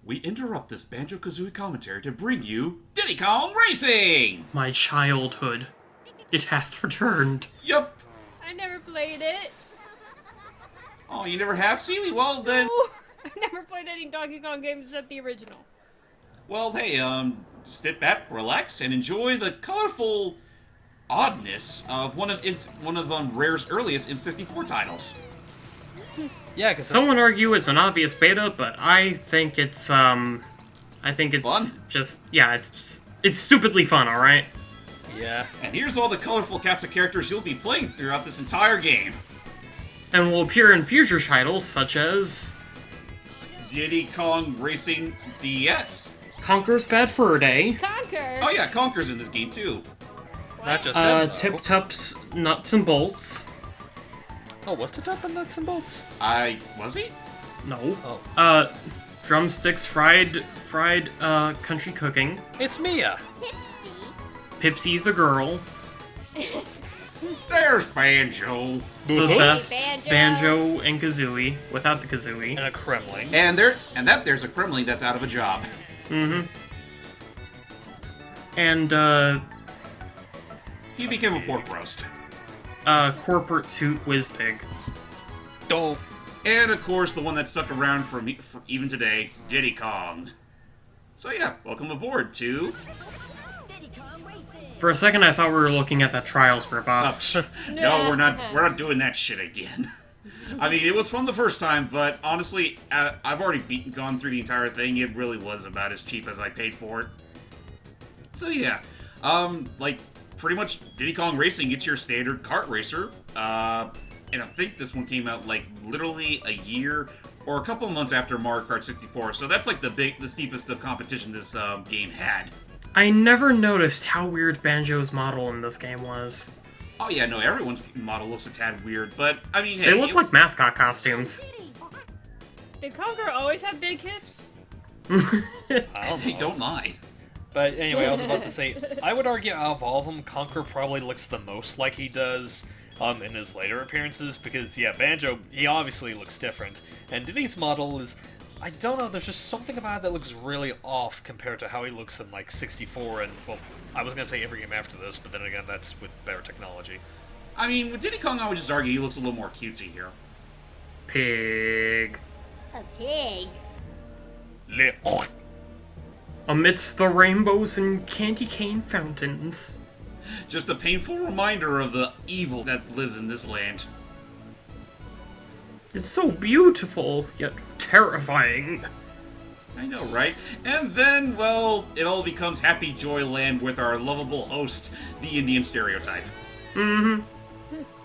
we interrupt this Banjo-Kazooie commentary to bring you Diddy Kong Racing! My childhood. It hath returned. Yup. I never played it. Oh, you never have, Seely? Well, then... No, I never played any Donkey Kong games except the original. Well, hey, sit back, relax, and enjoy the colorful oddness of one of Rare's earliest N64 titles. Yeah, because Some would argue it's an obvious beta, but I think it's fun. Just it's stupidly fun, all right. Yeah. And here's all the colorful cast of characters you'll be playing throughout this entire game. And will appear in future titles such as Diddy Kong Racing DS. Conker's Bad Fur Day, Conquer! Oh yeah, Conker's in this game too. Not just him, though. Tip Tup's Nuts and Bolts. Oh, what's the top of nuts and bolts? Was he? No. Oh. Drumsticks Fried Country Cooking. It's Mia! Pipsy. Pipsy the Girl. There's Banjo. The Hey, best Banjo. Banjo and Kazooie without the Kazooie. And a Kremling. And there's a Kremling that's out of a job. Mm-hmm. And He became a pork roast. Corporate Suit Whizpig. Dope. And of course, the one that stuck around for even today, Diddy Kong. So yeah, welcome aboard to... For a second, I thought we were looking at that Trials ripoff. No, we're not doing that shit again. I mean, it was fun the first time, but honestly, I've already gone through the entire thing. It really was about as cheap as I paid for it. So yeah, pretty much Diddy Kong Racing gets your standard kart racer. And I think this one came out like literally a year or a couple of months after Mario Kart 64. So that's like the steepest of competition this game had. I never noticed how weird Banjo's model in this game was. Oh yeah, no, everyone's model looks a tad weird, but I mean, hey, They look like mascot costumes. Did Conquer always have big hips? I don't Hey, know. don't lie. But anyway, I was about to say, I would argue out of all of them, Conker probably looks the most like he does in his later appearances, because, yeah, Banjo, he obviously looks different. And Diddy's model is, I don't know, there's just something about it that looks really off compared to how he looks in, like, 64 and, well, I was going to say every game after this, but then again, that's with better technology. I mean, with Diddy Kong, I would just argue he looks a little more cutesy here. Pig. A pig. Amidst the rainbows and candy cane fountains. Just a painful reminder of the evil that lives in this land. It's so beautiful, yet terrifying. I know, right? And then, well, it all becomes Happy Joy Land with our lovable host, the Indian stereotype. Mm-hmm.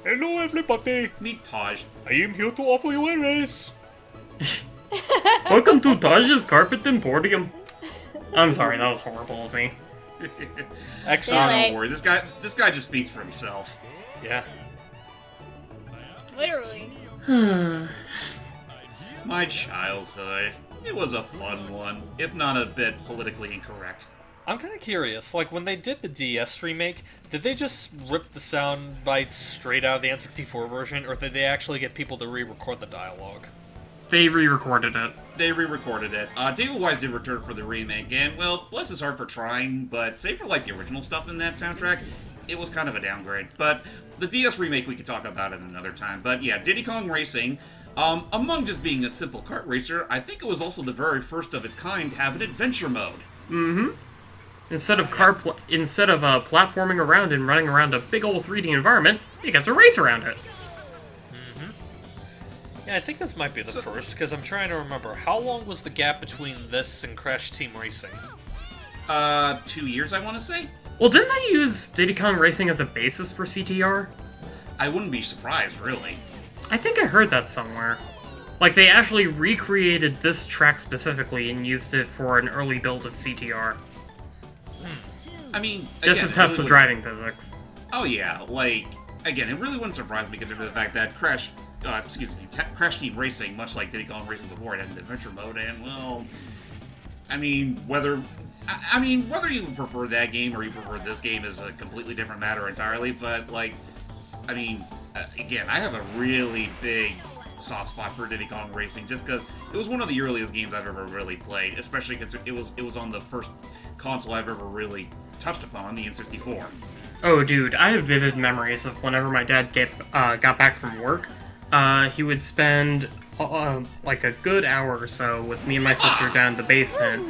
Hello everybody, Meet Taj. I am here to offer you a race. Welcome to Taj's Carpet Emporium. I'm sorry, that was horrible of me. Actually, Oh, Really? don't worry, this guy just speaks for himself. yeah. Literally. My childhood. It was a fun one, if not a bit politically incorrect. I'm kind of curious, like, when they did the DS remake, did they just rip the sound bites straight out of the N64 version, or did they actually get people to re-record the dialogue? They re-recorded it. They re-recorded it. David Wise did return for the remake, and, well, bless his heart for trying, but save for, like, the original stuff in that soundtrack, it was kind of a downgrade. But the DS remake, we could talk about it another time. But yeah, Diddy Kong Racing, among just being a simple kart racer, I think it was also the very first of its kind to have an adventure mode. Mm-hmm. Instead of platforming around and running around a big old 3D environment, you get to race around it. Yeah, I think this might be the first, because I'm trying to remember, how long was the gap between this and Crash Team Racing? 2 years, I want to say? Well, didn't they use Diddy Kong Racing as a basis for CTR? I wouldn't be surprised, really. I think I heard that somewhere. Like, they actually recreated this track specifically and used it for an early build of CTR. I mean, Just again, to test it the really driving physics. Oh yeah, like, again, it really wouldn't surprise me considering the fact that Crash Team Racing, much like Diddy Kong Racing before, it had an adventure mode, and, well, I mean, whether you prefer that game or you prefer this game is a completely different matter entirely, but, like, I mean, again, I have a really big soft spot for Diddy Kong Racing, just because it was one of the earliest games I've ever really played, especially because it was on the first console I've ever really touched upon, the N64. Oh, dude, I have vivid memories of whenever my dad got back from work. He would spend like a good hour or so with me and my sister down in the basement.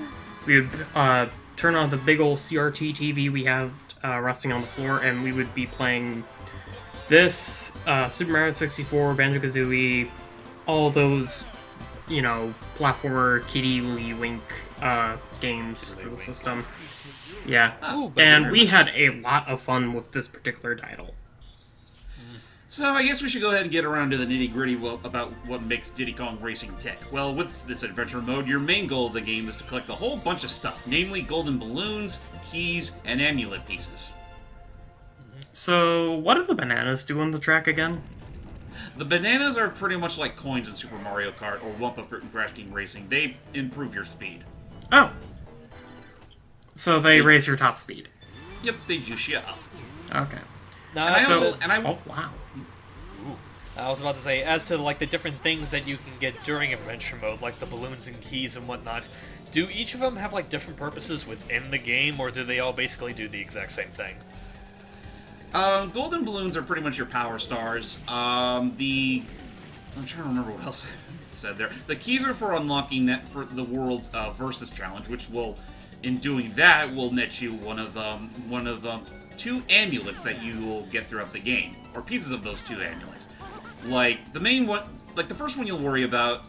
We would turn on the big old CRT TV we have resting on the floor, and we would be playing this, Super Mario 64, Banjo-Kazooie, all those, you know, platformer Kitty Link games for the system. Yeah, and we had a lot of fun with this particular title. So I guess we should go ahead and get around to the nitty-gritty about what makes Diddy Kong Racing tick. Well, with this adventure mode, your main goal of the game is to collect a whole bunch of stuff, namely golden balloons, keys, and amulet pieces. So, what do the bananas do on the track again? The bananas are pretty much like coins in Super Mario Kart or Wumpa Fruit and Crash Team Racing. They improve your speed. Oh. So they raise your top speed. Yep, they juice you up. Okay. Now, Oh, wow. I was about to say, as to like the different things that you can get during adventure mode, like the balloons and keys and whatnot, do each of them have like different purposes within the game, or do they all basically do the exact same thing? Golden balloons are pretty much your power stars. I'm trying to remember what else I said there. The keys are for unlocking that for the world's versus challenge, which will, in doing that, will net you one of the 2 amulets that you will get throughout the game, or pieces of those 2 amulets. Like the main one, like the first one you'll worry about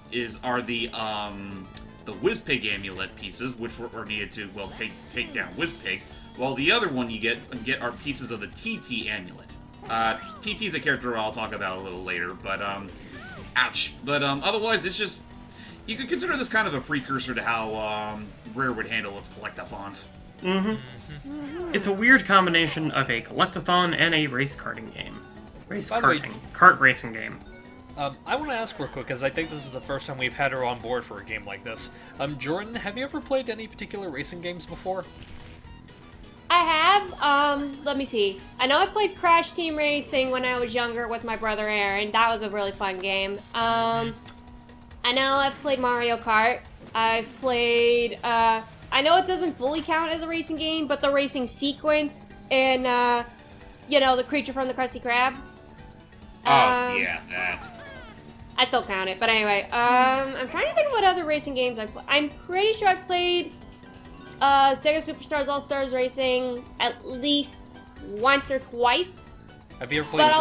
are the Whizpig amulet pieces, which are needed to take down Whizpig. While the other one you get are pieces of the TT amulet. TT is a character I'll talk about a little later, but ouch. But otherwise, it's just you could consider this kind of a precursor to how Rare would handle its collectathons. It's a weird combination of a collectathon and a race karting game. Kart racing game. I want to ask real quick, because I think this is the first time we've had her on board for a game like this. Jordan, have you ever played any particular racing games before? I have. Let me see. I know I played Crash Team Racing when I was younger with my brother Aaron. That was a really fun game. I know I've played Mario Kart. I've played, I know it doesn't fully count as a racing game, but the racing sequence in, you know, the creature from the Krusty Krab. Yeah, that. I still count it, but anyway, I'm trying to think of what other racing games I've played. I'm pretty sure I've played Sega Superstars All-Stars Racing at least once or twice. Have you ever played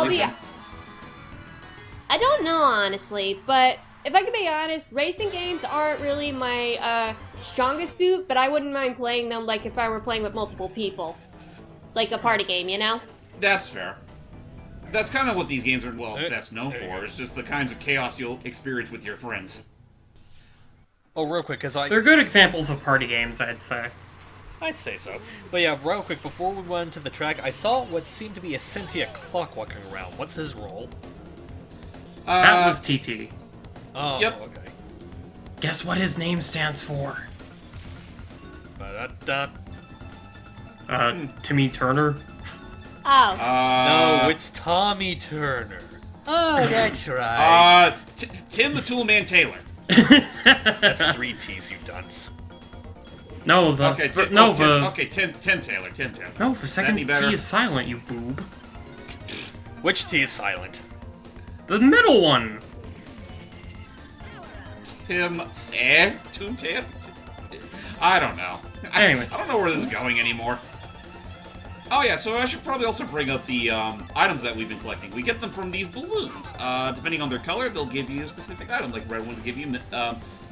I don't know, honestly, but if I can be honest, racing games aren't really my strongest suit, but I wouldn't mind playing them like if I were playing with multiple people. Like a party game, you know? That's fair. That's kind of what these games are, best known for. It's just the kinds of chaos you'll experience with your friends. Oh, real quick, because They're good examples of party games, I'd say. I'd say so. But yeah, real quick, before we went into the track, I saw what seemed to be a sentient clock walking around. What's his role? That was TT. Oh, Yep. okay. Guess what his name stands for? Ba-da-da. Timmy Turner? Oh. No, it's Tommy Turner. Oh, that's right. Tim the Toolman Taylor. That's 3 T's, you dunce. No, the... Okay, Tim Taylor. Tim Taylor. No, the second T is silent, you boob. Which T is silent? The middle one! Tim Tim? I don't know. Anyways. I don't know where this is going anymore. Oh yeah, so I should probably also bring up the items that we've been collecting. We get them from these balloons. Depending on their color, they'll give you a specific item. Like red ones give you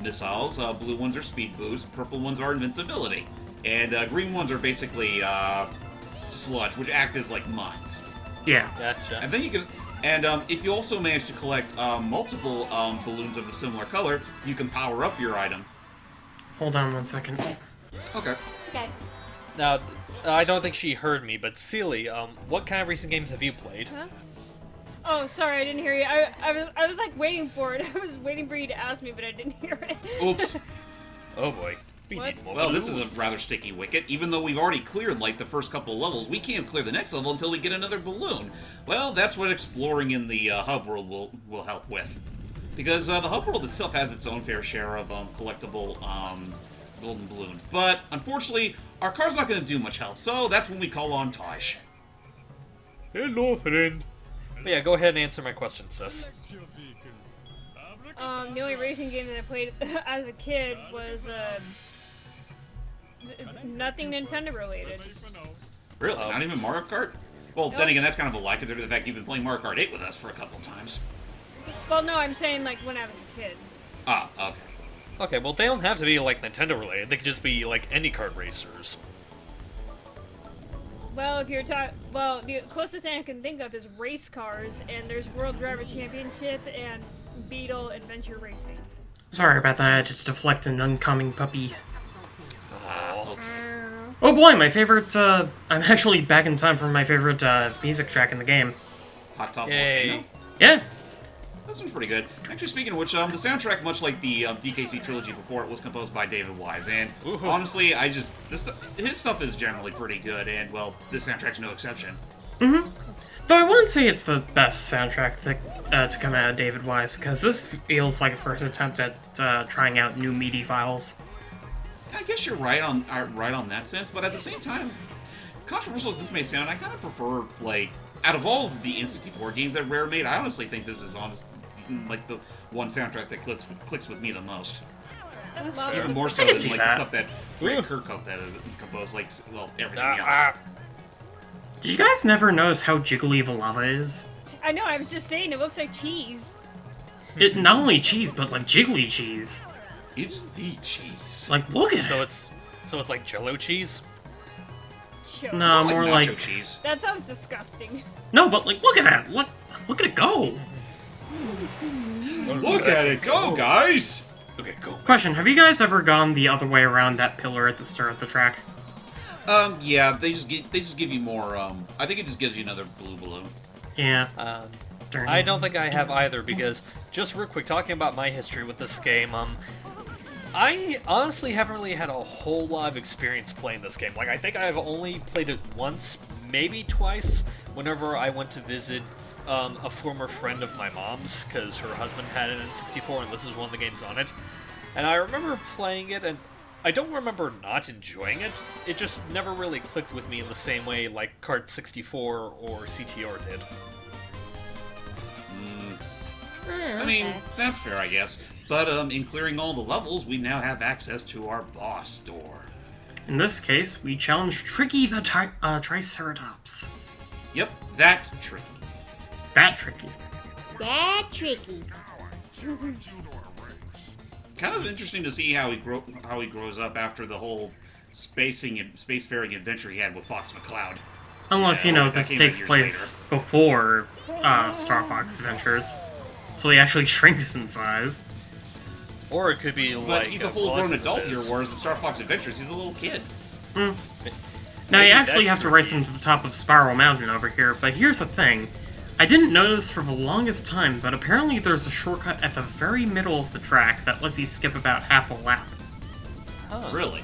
missiles, blue ones are speed boost, purple ones are invincibility, and green ones are basically sludge, which act as like mines. Yeah. Gotcha. And then you can, if you also manage to collect multiple balloons of a similar color, you can power up your item. Hold on 1 second. Okay. Okay. Now, I don't think she heard me, but Seely, what kind of racing games have you played? Huh? Oh, sorry, I didn't hear you. I was like waiting for it. I was waiting for you to ask me, but I didn't hear it. Oops. Oh boy. We What? need more Well, this is a balloons. rather sticky wicket. Even though we've already cleared, like, the first couple of levels, we can't clear the next level until we get another balloon. Well, that's what exploring in the hub world will help with. Because the hub world itself has its own fair share of collectible golden balloons. But, unfortunately, our car's not going to do much help, so that's when we call on Tosh. Hello, friend. But yeah, go ahead and answer my question, sis. The only racing game that I played as a kid was nothing Nintendo related. Really? Not even Mario Kart? Well, Nope. then again, that's kind of a lie, considering the fact you've been playing Mario Kart 8 with us for a couple times. Well, no, I'm saying like when I was a kid. Ah, okay. Okay, well, they don't have to be, like, Nintendo related. They could just be, like, any kart racers. Well, if you're the closest thing I can think of is race cars, and there's World Driver Championship and Beetle Adventure Racing. Sorry about that, I just deflect an oncoming puppy. Oh. Oh boy, my favorite, I'm actually back in time for my favorite, music track in the game. Hot Top Yay. Volcano? Yeah, This one's pretty good. Actually, speaking of which, the soundtrack, much like the DKC trilogy before, it was composed by David Wise, and Woohoo. honestly, his stuff is generally pretty good, and well, this soundtrack's no exception. though I wouldn't say it's the best soundtrack to come out of David Wise, because this feels like a first attempt at trying out new MIDI files. I guess you're right on that sense, but at the same time, controversial as this may sound, I kind of prefer, like, out of all of the N64 games that Rare made, I honestly think this is like the one soundtrack that clicks with me the most. Well, Even more so I can than see like that. the stuff that Grant Kirkhope that is composed, like, well, everything else. Ah, Did you guys never notice how jiggly the lava is? I know, I was just saying, it looks like cheese. It not only cheese, but like jiggly cheese. It's the cheese. Like, look at so it. it's like Jello cheese? Sure. No, more nacho like cheese. That sounds disgusting. no, but like, look at that. Look at it go. Look at it go, guys! Okay, go. Question: have you guys ever gone the other way around that pillar at the start of the track? Yeah, they just give you more. I think it just gives you another blue balloon. Yeah. Darn I it. don't think I have either, because just real quick, talking about my history with this game, I honestly haven't really had a whole lot of experience playing this game. Like, I think I've only played it once, maybe twice, whenever I went to visit a former friend of my mom's, because her husband had an N64, and this is one of the games on it. And I remember playing it, and I don't remember not enjoying it. It just never really clicked with me in the same way like Kart 64 or CTR did. I mean, that's fair, I guess. But in clearing all the levels, we now have access to our boss store. In this case, we challenge Tricky the Triceratops. Yep, that tricky. That tricky. That tricky. Kind of interesting to see how he grows up after the whole spacefaring adventure he had with Fox McCloud. Unless, Yeah, you know, that this came takes years place before Star Fox Adventures. So he actually shrinks in size. Or it could be But like he's a full-grown relative adult of here, his. whereas in Star Fox Adventures, he's a little kid. Now, Maybe you actually that's have to race him to the top of Spiral Mountain over here, but here's the thing. I didn't notice for the longest time, but apparently there's a shortcut at the very middle of the track that lets you skip about half a lap. Huh. Really?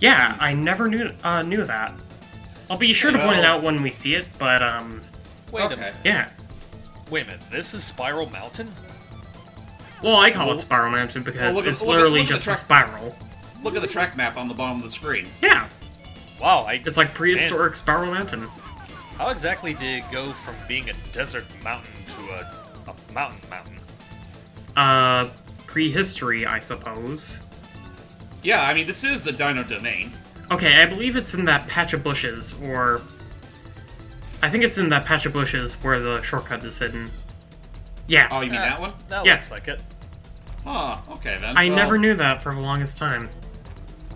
Yeah, I never knew that. I'll be sure to point it Well- out when we see it, but, Wait a Okay. minute. yeah. Wait a minute. This is Spiral Mountain? Well, I call Well- it Spiral Mountain because well, look at- it's look at- literally look at the just a track- spiral. Look at the track map on the bottom of the screen. Yeah, Wow, it's like prehistoric Spiral Mountain. how exactly did it go from being a desert mountain to a mountain? Prehistory, I suppose. Yeah, I mean, this is the Dino Domain. Okay, I believe it's in that patch of bushes, or... I think it's in that patch of bushes where the shortcut is hidden. Yeah, Oh, you mean that one? That Yeah. looks like it. Huh, okay then. I Well, never knew that for the longest time.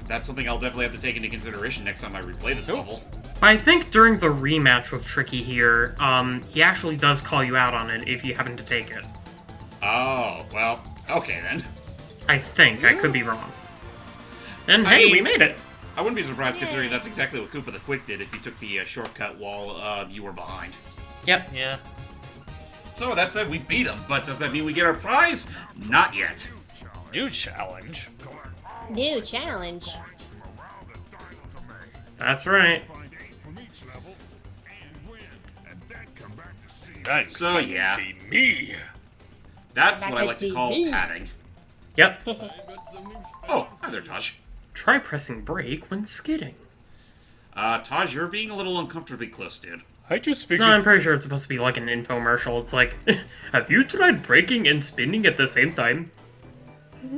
That's something I'll definitely have to take into consideration next time I replay this Nope. level. But I think during the rematch with Tricky here, he actually does call you out on it if you happen to take it. Oh, well, okay then. I think, I could be wrong. And I hey, we mean- made it! I wouldn't be surprised considering that's exactly what Koopa the Quick did if you took the shortcut while you were behind. Yep. Yeah. So, that said, we beat him, but does that mean we get our prize? Not yet. New challenge. New challenge. That's right. Nice. So, yeah. See me. That's That what I could like to see call me. padding. Yep. Oh, hi there, Taj. Try pressing brake when skidding. Taj, you're being a little uncomfortably close, dude. I just No, figured. I'm pretty sure it's supposed to be like an infomercial. It's like, have you tried braking and spinning at the same time?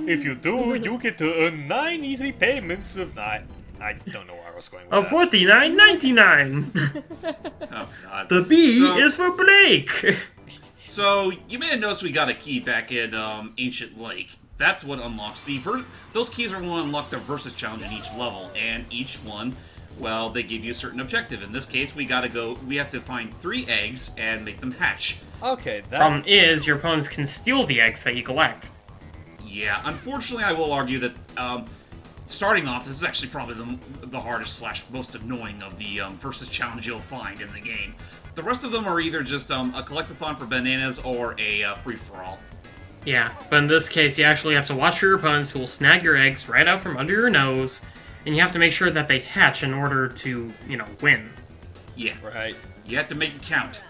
If you do, you get to earn 9 easy payments of that. I don't know where I was going with Of that. $49.99. Oh, God. The B So- is for Blake. So, you may have noticed we got a key back in Ancient Lake. That's what unlocks the those keys are what unlock the versus challenge in each level, and each one, well, they give you a certain objective. In this case, we have to find 3 eggs and make them hatch. Okay, that. Problem is, your opponents can steal the eggs that you collect. Yeah, unfortunately, I will argue that starting off, this is actually probably the hardest / most annoying of the versus challenge you'll find in the game. The rest of them are either just a collectathon for bananas or a free-for-all. Yeah, but in this case, you actually have to watch for your opponents who will snag your eggs right out from under your nose, and you have to make sure that they hatch in order to, win. Yeah, Right. you have to make it count.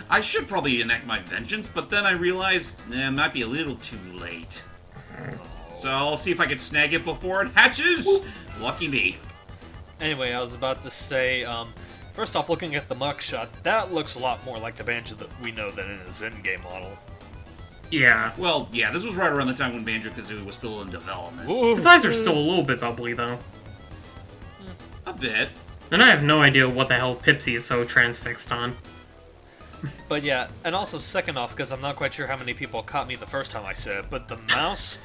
I should probably enact my vengeance, but then I realized it might be a little too late. So I'll see if I can snag it before it hatches. Lucky me. Anyway, I was about to say, first off, looking at the mugshot, that looks a lot more like the Banjo that we know than in his in-game model. Yeah. Well, yeah, this was right around the time when Banjo-Kazooie was still in development. Ooh. His eyes are still a little bit bubbly, though. A bit. And I have no idea what the hell Pipsy is so transfixed on. But yeah, and also second off, because I'm not quite sure how many people caught me the first time I said it, but the mouse,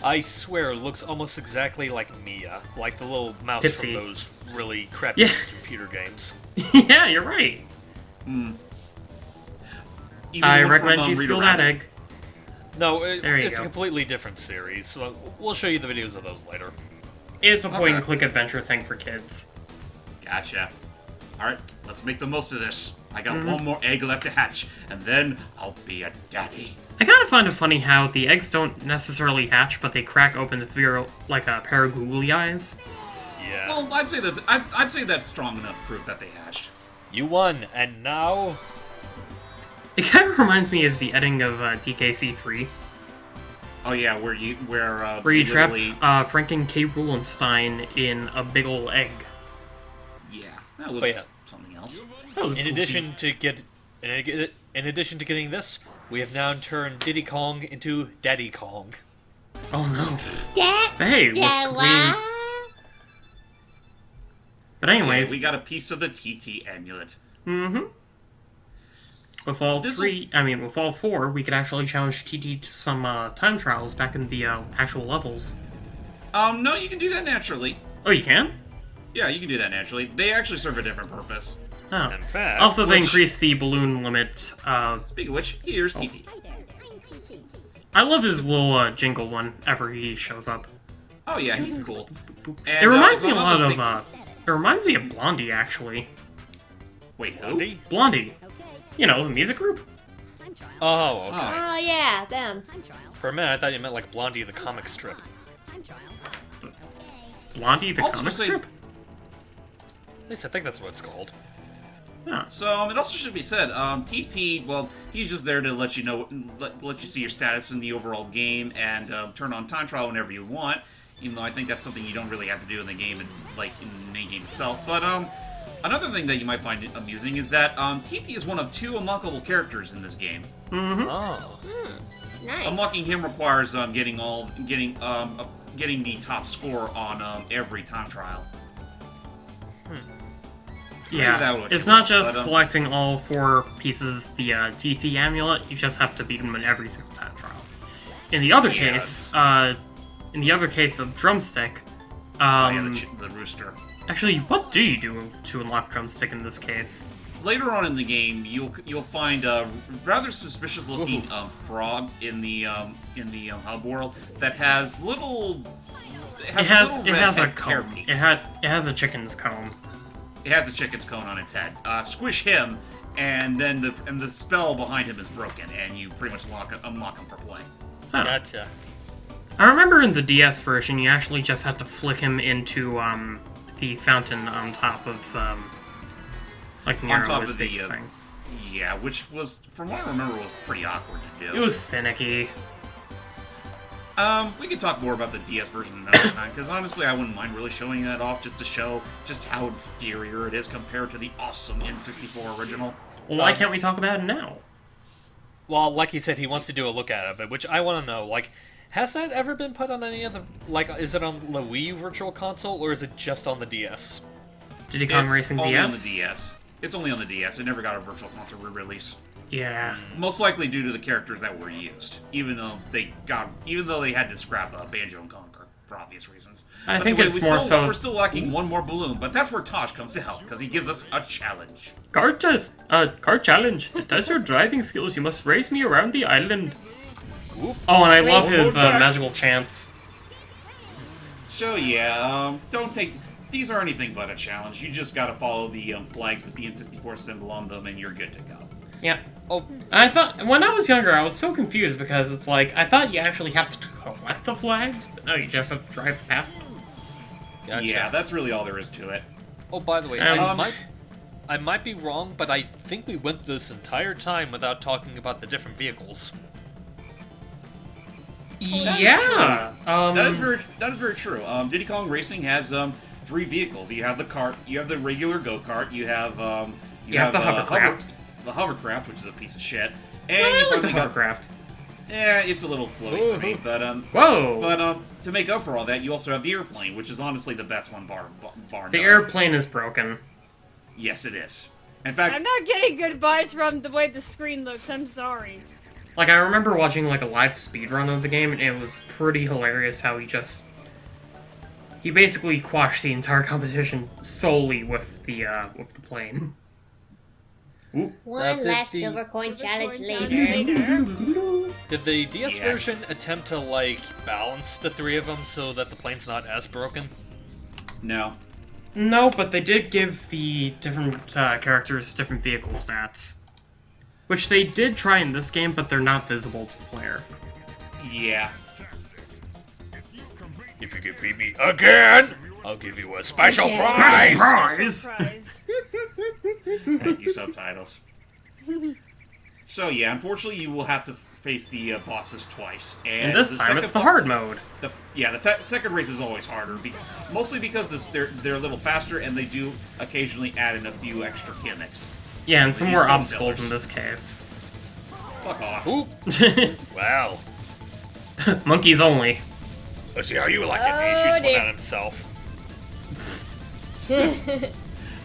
I swear, looks almost exactly like Mia. Like the little mouse Pipsy. from those really crappy Yeah. computer games. Yeah, you're right. Even I the one recommend from, you Rita steal that Rabbit. egg. No, There you it's go. a completely different series, so we'll show you the videos of those later. It's a Okay. point-and-click adventure thing for kids. Gotcha. Alright, let's make the most of this. I got Mm-hmm. one more egg left to hatch, and then I'll be a daddy. I kind of find it funny how the eggs don't necessarily hatch, but they crack open to feel like a pair of googly eyes. Yeah. Well, I'd say that's strong enough proof that they hatched. You won, and now... It kind of reminds me of the ending of DKC3, Oh yeah, where you trap literally- Franken K. Rulenstein in a big ol' egg. Yeah, that was Oh, yeah. something else. That was In goofy. addition to getting this, we have now turned Diddy Kong into Daddy Kong. Oh no. Dad, Hey, Della. But anyways, We got a piece of the TT amulet. with all with all 4, we could actually challenge TT to some time trials back in the actual levels. No, you can do that naturally. Oh, you can? Yeah, you can do that naturally. They actually serve a different purpose. Oh. In fact... Also, they Which- increased the balloon limit. Speaking of which, here's TT. I love his little jingle whenever he shows up. Oh yeah, he's cool. And, It reminds if me a I'm lot not of. mistaken- It reminds me of Blondie, actually. Wait, who? Blondie? Blondie. You know, the music group. Oh, okay. Oh. Oh yeah, them. For a minute, I thought you meant like Blondie the comic strip. Blondie, the Also, comic just say- strip. At least I think that's what it's called. Yeah. So it also should be said, TT, well, he's just there to let you know, let you see your status in the overall game and turn on time trial whenever you want. Even though I think that's something you don't really have to do in the game, in the main game itself. But another thing that you might find amusing is that TT is one of 2 unlockable characters in this game. Mm-hmm. Oh. Nice. Unlocking him requires getting the top score on every time trial. So maybe that Yeah. would It's work, not just but, collecting all 4 pieces of the TT amulet. You just have to beat them in every single time trial. In the other Yes. case of Drumstick, oh, yeah, the rooster. actually, what do you do to unlock Drumstick in this case? Later on in the game, you'll find a rather suspicious-looking frog in the hub world that has little. It has a comb. It has a chicken's comb. It has a chicken's cone on its head. Squish him, and then the spell behind him is broken, and you pretty much unlock him for play. Huh. Gotcha. I remember in the DS version, you actually just had to flick him into the fountain on top of near top his of base the, thing. Yeah, which was, from what I remember, was pretty awkward to do. It was finicky. We could talk more about the DS version another time, because honestly, I wouldn't mind really showing that off just to show just how inferior it is compared to the awesome N64 original. Well, why can't we talk about it now? Well, like he said, he wants to do a look at of it, which I want to know. Like, has that ever been put on any of the... Like, is it on the Wii U Virtual Console, or is it just on the DS? Diddy Kong Racing only DS? on the DS. It's only on the DS. It never got a Virtual Console re-release. Yeah. Most likely due to the characters that were used, even though they had to scrap Banjo and Conquer for obvious reasons. I think it's more so... We're still lacking one more balloon, but that's where Tosh comes to help because he gives us a challenge. Car challenge. To test your driving skills, you must race me around the island. Oop. Oh, and I love Race. his magical chants. So yeah, don't take. These are anything but a challenge. You just gotta follow the flags with the N64 symbol on them, and you're good to go. Yeah. Oh, I thought, when I was younger, I was so confused because it's like, I thought you actually have to collect the flags, but no, you just have to drive past them. gotcha. Yeah, that's really all there is to it. Oh, by the way, I might be wrong, but I think we went this entire time without talking about the different vehicles. Yeah. That is very true. Diddy Kong Racing has 3 vehicles. You have the kart, you have the regular go-kart, you have You have the hovercraft. The hovercraft, which is a piece of shit, and I you like the finally got. hovercraft. Yeah, it's a little floaty for me, but Whoa! to make up for all that, you also have the airplane, which is honestly the best one, bar The none. airplane is broken. Yes, it is. In fact, I'm not getting good vibes from the way the screen looks. I'm sorry. Like, I remember watching, like, a live speedrun of the game, and it was pretty hilarious how he basically quashed the entire competition solely with the plane. Ooh. One did last the- silver coin challenge later. Did the DS Yeah. version attempt to, like, balance the 3 of them so that the plane's not as broken? no. No, but they did give the different characters different vehicle stats. Which they did try in this game, but they're not visible to the player. Yeah. If you can beat me again, I'll give you a special Okay. prize! Prize! Surprise. Thank you, subtitles. So yeah, unfortunately, you will have to face the bosses twice, And this the time it's second the hard mode. The second race is always harder, mostly because they're a little faster, and they do occasionally add in a few extra gimmicks. Yeah, and some These more stone obstacles in pillars. this case. Fuck off. Oop! Well, Monkeys only. let's see how you like it. Oh, He shoots one dear. at himself.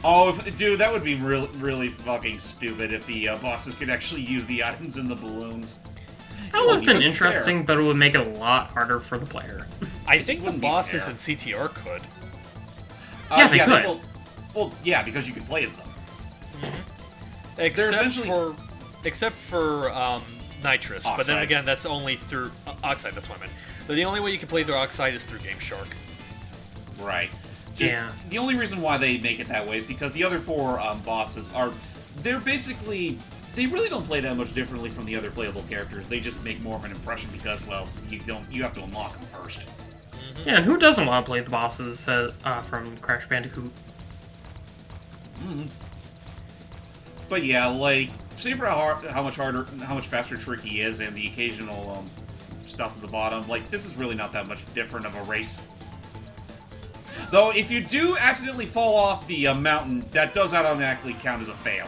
Oh, dude, that would be really fucking stupid if the bosses could actually use the items in the balloons. That would have been Fair. interesting, but it would make it a lot harder for the player. I It think the wouldn't be bosses fair. in CTR could. Yeah, they could. Well, yeah, because you can play as them. Except essentially- for Nitrous. But then Oxide. again, that's only through... Oxide, that's what I meant. But the only way you can play through Oxide is through Game Shark. Right. Yeah. The only reason why they make it that way is because the other 4 bosses they're basically, they really don't play that much differently from the other playable characters. They just make more of an impression because, well, you have to unlock them first. Yeah, and who doesn't want to play the bosses from Crash Bandicoot? But yeah, like, say for how much faster Tricky is, and the occasional stuff at the bottom, like, this is really not that much different of a race. Though, if you do accidentally fall off the mountain, that does automatically count as a fail.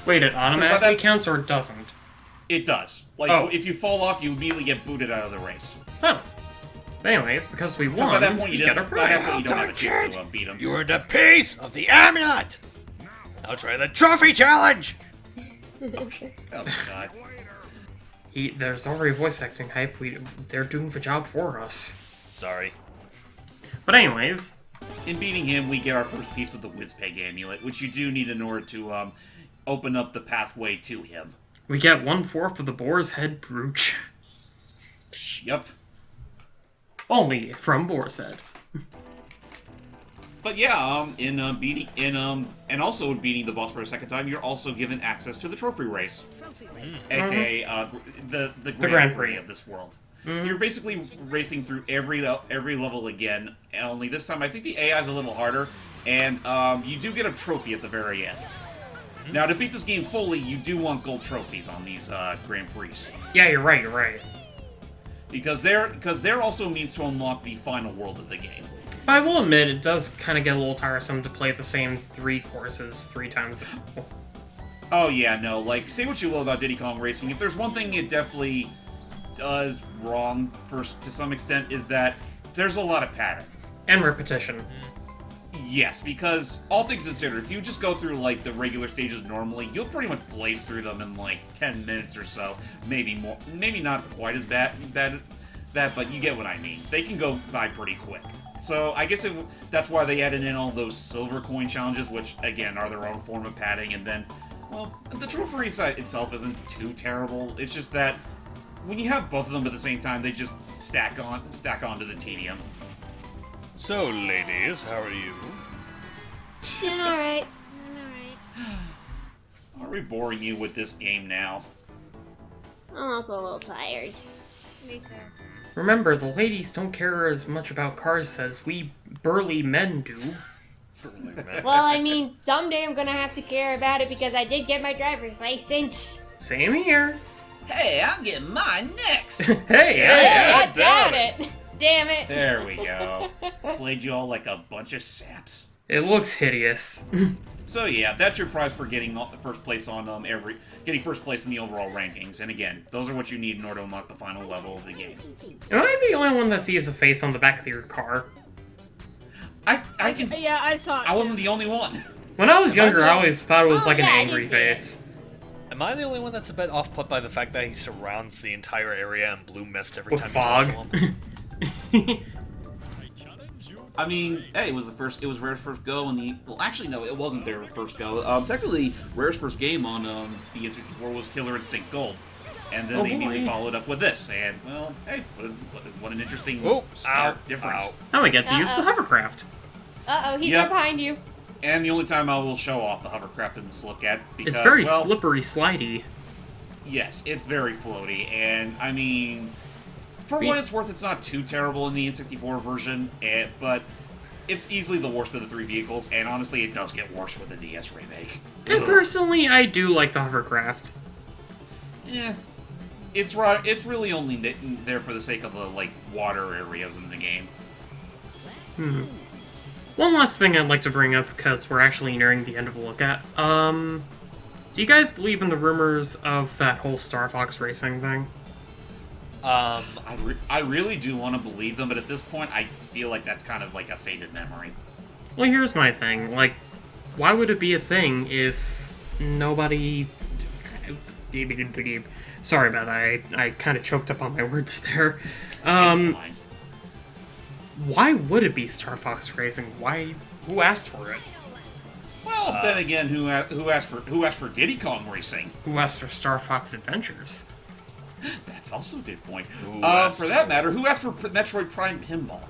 Wait, it automatically that- counts or it doesn't? It does. Like, Oh. if you fall off, you immediately get booted out of the race. Oh. But anyways, because we Because won, by that point, you get a don't, by that prize. point, you don't have a chance to beat him. You earned a piece of the amulet! Now try the trophy challenge! Okay. Oh my god. There's already voice acting hype. They're doing the job for us. Sorry. But anyways, In beating him, we get our first piece of the Whizpeg amulet, which you do need in order to open up the pathway to him. we get 1/4 of the Boar's Head brooch. Yep. Only from Boar's Head. But yeah, and also in beating the boss for a second time, you're also given access to the trophy race, aka the Grand Prix of this world. You're basically racing through every level again. Only this time, I think the AI is a little harder, and you do get a trophy at the very end. Now, to beat this game fully, you do want gold trophies on these Grand Prix. Yeah, you're right. Because they're also a means to unlock the final world of the game. But I will admit, it does kind of get a little tiresome to play the same 3 courses 3 times. Oh yeah, no, like, say what you will about Diddy Kong Racing, if there's one thing it definitely does wrong, to some extent, is that there's a lot of pattern. And repetition. Yes, because, all things considered, if you just go through, like, the regular stages normally, you'll pretty much blaze through them in, like, 10 minutes or so. Maybe more. Maybe not quite as bad that, but you get what I mean. They can go by pretty quick. So, I guess that's why they added in all those silver coin challenges, which, again, are their own form of padding, and then, well, the trophy side itself isn't too terrible. It's just that, when you have both of them at the same time, they just stack onto the tedium. So, ladies, how are you? Doing alright. Are we boring you with this game now? I'm also a little tired. Me too. Remember, the ladies don't care as much about cars as we burly men do. Well, I mean, someday I'm gonna have to care about it because I did get my driver's license. Same here. Hey, I'm getting mine next! Hey, I damn doubt it. Damn it. There we go. Played you all like a bunch of saps. It looks hideous. So yeah, that's your prize for getting first place on getting first place in the overall rankings. And again, those are what you need in order to unlock the final level of the game. Am I the only one that sees a face on the back of your car? I can. Yeah, I saw it. I wasn't too. the only one. When I was younger, I always thought it was Oh, like yeah, an I angry did see it. face. Am I the only one that's a bit off-put by the fact that he surrounds the entire area in blue mist every With time fog. you talk to him? I mean, hey, it was Rare's first go in the. Well, actually, no, it wasn't their first go. Technically, Rare's first game on the N64 was Killer Instinct Gold, and then they immediately followed up with this. And well, hey, what an interesting difference. Ow. Now I get to use the hovercraft. Uh-oh, he's Yep. right behind you. And the only time I will show off the hovercraft in this look at because It's very well, slippery slidey. yes, it's very floaty, and I mean, for what it's worth, it's not too terrible in the N64 version, but it's easily the worst of the 3 vehicles, and honestly, it does get worse with the DS remake. And personally, I do like the hovercraft. Yeah, it's right. It's really only there for the sake of the like water areas in the game. One last thing I'd like to bring up, because we're actually nearing the end of a look at. Do you guys believe in the rumors of that whole Star Fox racing thing? I really do want to believe them, but at this point, I feel like that's kind of like a faded memory. Well, here's my thing. Like, why would it be a thing if nobody... Sorry about that. I kind of choked up on my words there. It's fine. Why would it be Star Fox Racing? Why? Who asked for it? Well, then again, who asked for Diddy Kong Racing? Who asked for Star Fox Adventures? That's also a good point. Who asked For that matter, who asked for Metroid Prime Pinball?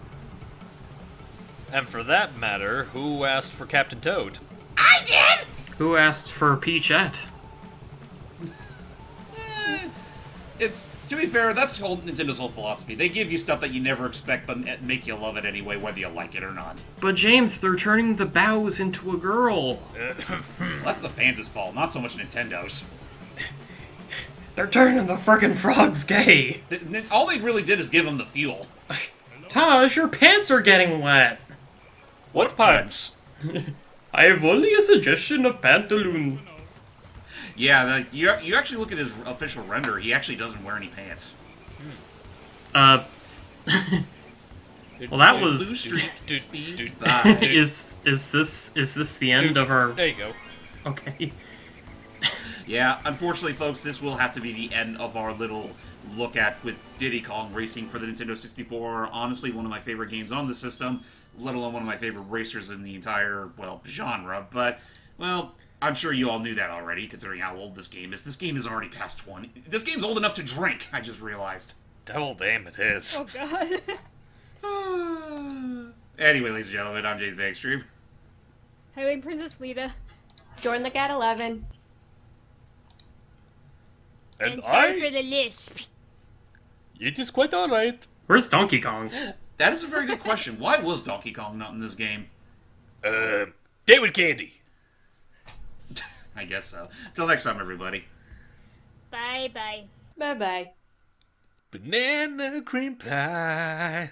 And for that matter, who asked for Captain Toad? I did. Who asked for Peachette? It's, to be fair, that's Nintendo's whole philosophy. They give you stuff that you never expect, but make you love it anyway, whether you like it or not. But James, they're turning the Bows into a girl. That's the fans' fault, not so much Nintendo's. They're turning the frickin' frogs gay. All they really did is give them the fuel. Taj, your pants are getting wet. What pants? I have only a suggestion of pantaloon. Yeah, you actually look at his official render, he actually doesn't wear any pants. Well, that was... Blue Streak Dude, speeds dude. by. Is this the end of our... There you go. Okay. Yeah, unfortunately, folks, this will have to be the end of our little look at with Diddy Kong Racing for the Nintendo 64. Honestly, one of my favorite games on the system, let alone one of my favorite racers in the entire, well, genre. But, well, I'm sure you all knew that already, considering how old this game is. This game is already past 20. This game's old enough to drink, I just realized. Devil damn it is. Oh god. Anyway, ladies and gentlemen, I'm JamesmanXtreme. Highway Princess Lita. Jordan the Cat 11. And sorry for the lisp. It is quite alright. Where's Donkey Kong? That is a very good question. Why was Donkey Kong not in this game? David Candy. I guess so. Till next time, everybody. Bye bye. Bye bye. Banana cream pie.